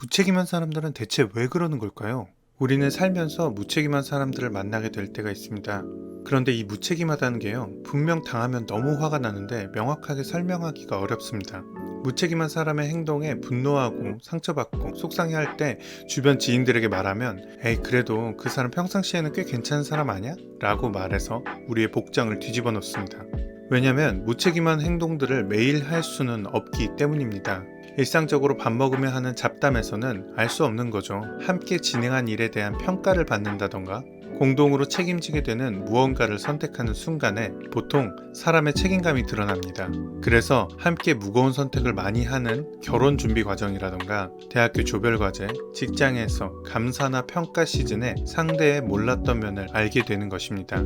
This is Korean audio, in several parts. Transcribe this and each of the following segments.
무책임한 사람들은 대체 왜 그러는 걸까요? 우리는 살면서 무책임한 사람들을 만나게 될 때가 있습니다. 그런데 이 무책임하다는 게요, 분명 당하면 너무 화가 나는데 명확하게 설명하기가 어렵습니다. 무책임한 사람의 행동에 분노하고 상처받고 속상해할 때 주변 지인들에게 말하면 에이 그래도 그 사람 평상시에는 꽤 괜찮은 사람 아니야? 라고 말해서 우리의 복장을 뒤집어 놓습니다. 왜냐면 무책임한 행동들을 매일 할 수는 없기 때문입니다. 일상적으로 밥 먹으며 하는 잡담에서는 알 수 없는 거죠. 함께 진행한 일에 대한 평가를 받는다던가 공동으로 책임지게 되는 무언가를 선택하는 순간에 보통 사람의 책임감이 드러납니다. 그래서 함께 무거운 선택을 많이 하는 결혼 준비 과정이라던가 대학교 조별 과제, 직장에서 감사나 평가 시즌에 상대의 몰랐던 면을 알게 되는 것입니다.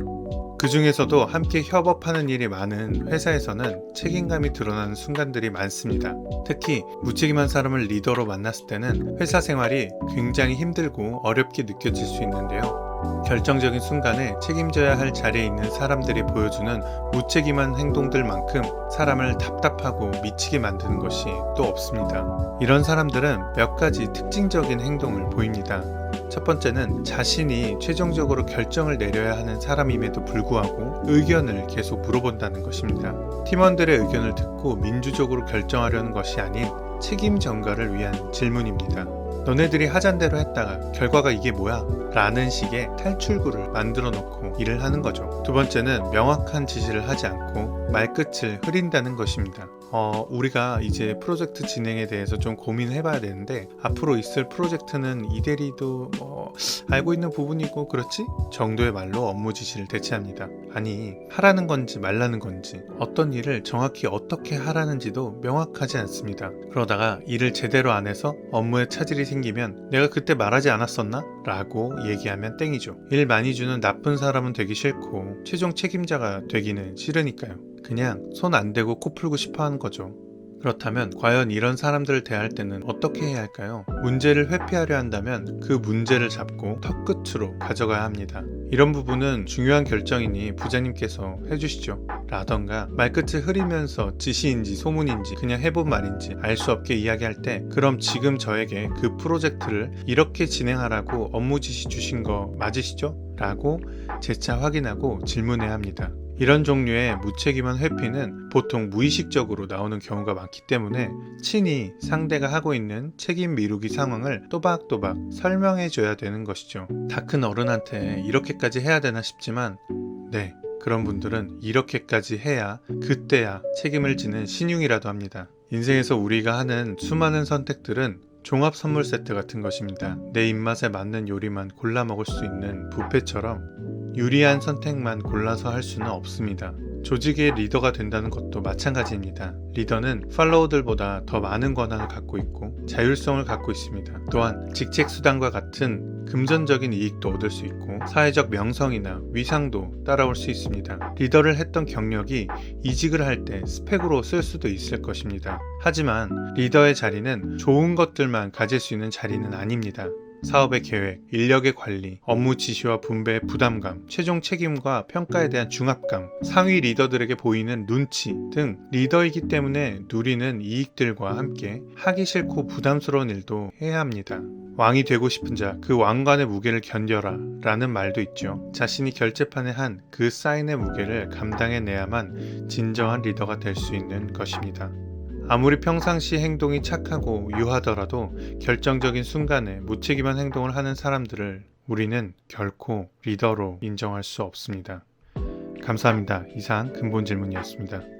그 중에서도 함께 협업하는 일이 많은 회사에서는 책임감이 드러나는 순간들이 많습니다. 특히 무책임한 사람을 리더로 만났을 때는 회사 생활이 굉장히 힘들고 어렵게 느껴질 수 있는데요. 결정적인 순간에 책임져야 할 자리에 있는 사람들이 보여주는 무책임한 행동들만큼 사람을 답답하고 미치게 만드는 것이 또 없습니다. 이런 사람들은 몇 가지 특징적인 행동을 보입니다. 첫 번째는 자신이 최종적으로 결정을 내려야 하는 사람임에도 불구하고 의견을 계속 물어본다는 것입니다. 팀원들의 의견을 듣고 민주적으로 결정하려는 것이 아닌 책임 전가를 위한 질문입니다. 너네들이 하잔 대로 했다가 결과가 이게 뭐야? 라는 식의 탈출구를 만들어 놓고 일을 하는 거죠. 두 번째는 명확한 지시를 하지 않고 말끝을 흐린다는 것입니다. 우리가 이제 프로젝트 진행에 대해서 좀 고민을 해봐야 되는데 앞으로 있을 프로젝트는 이 대리도 알고 있는 부분이고 그렇지? 정도의 말로 업무 지시를 대체합니다. 아니 하라는 건지 말라는 건지 어떤 일을 정확히 어떻게 하라는지도 명확하지 않습니다. 그러다가 일을 제대로 안 해서 업무에 차질이 생기면 내가 그때 말하지 않았었나? 라고 얘기하면 땡이죠. 일 많이 주는 나쁜 사람은 되기 싫고 최종 책임자가 되기는 싫으니까요. 그냥 손 안 대고 코 풀고 싶어 하는 거죠. 그렇다면 과연 이런 사람들을 대할 때는 어떻게 해야 할까요? 문제를 회피하려 한다면 그 문제를 잡고 턱끝으로 가져가야 합니다. 이런 부분은 중요한 결정이니 부장님께서 해주시죠. 라던가 말끝을 흐리면서 지시인지 소문인지 그냥 해본 말인지 알 수 없게 이야기할 때 그럼 지금 저에게 그 프로젝트를 이렇게 진행하라고 업무 지시 주신 거 맞으시죠? 라고 재차 확인하고 질문해야 합니다. 이런 종류의 무책임한 회피는 보통 무의식적으로 나오는 경우가 많기 때문에 친히 상대가 하고 있는 책임 미루기 상황을 또박또박 설명해줘야 되는 것이죠. 다 큰 어른한테 이렇게까지 해야 되나 싶지만 네, 그런 분들은 이렇게까지 해야 그때야 책임을 지는 신용이라도 합니다. 인생에서 우리가 하는 수많은 선택들은 종합 선물 세트 같은 것입니다. 내 입맛에 맞는 요리만 골라 먹을 수 있는 뷔페처럼 유리한 선택만 골라서 할 수는 없습니다. 조직의 리더가 된다는 것도 마찬가지입니다. 리더는 팔로워들보다 더 많은 권한을 갖고 있고 자율성을 갖고 있습니다. 또한 직책수당과 같은 금전적인 이익도 얻을 수 있고 사회적 명성이나 위상도 따라올 수 있습니다. 리더를 했던 경력이 이직을 할 때 스펙으로 쓸 수도 있을 것입니다. 하지만 리더의 자리는 좋은 것들만 가질 수 있는 자리는 아닙니다. 사업의 계획, 인력의 관리, 업무 지시와 분배의 부담감, 최종 책임과 평가에 대한 중압감, 상위 리더들에게 보이는 눈치 등 리더이기 때문에 누리는 이익들과 함께 하기 싫고 부담스러운 일도 해야 합니다. 왕이 되고 싶은 자, 그 왕관의 무게를 견뎌라 라는 말도 있죠. 자신이 결재판에 한 그 사인의 무게를 감당해내야만 진정한 리더가 될 수 있는 것입니다. 아무리 평상시 행동이 착하고 유하더라도 결정적인 순간에 무책임한 행동을 하는 사람들을 우리는 결코 리더로 인정할 수 없습니다. 감사합니다. 이상 근본 질문이었습니다.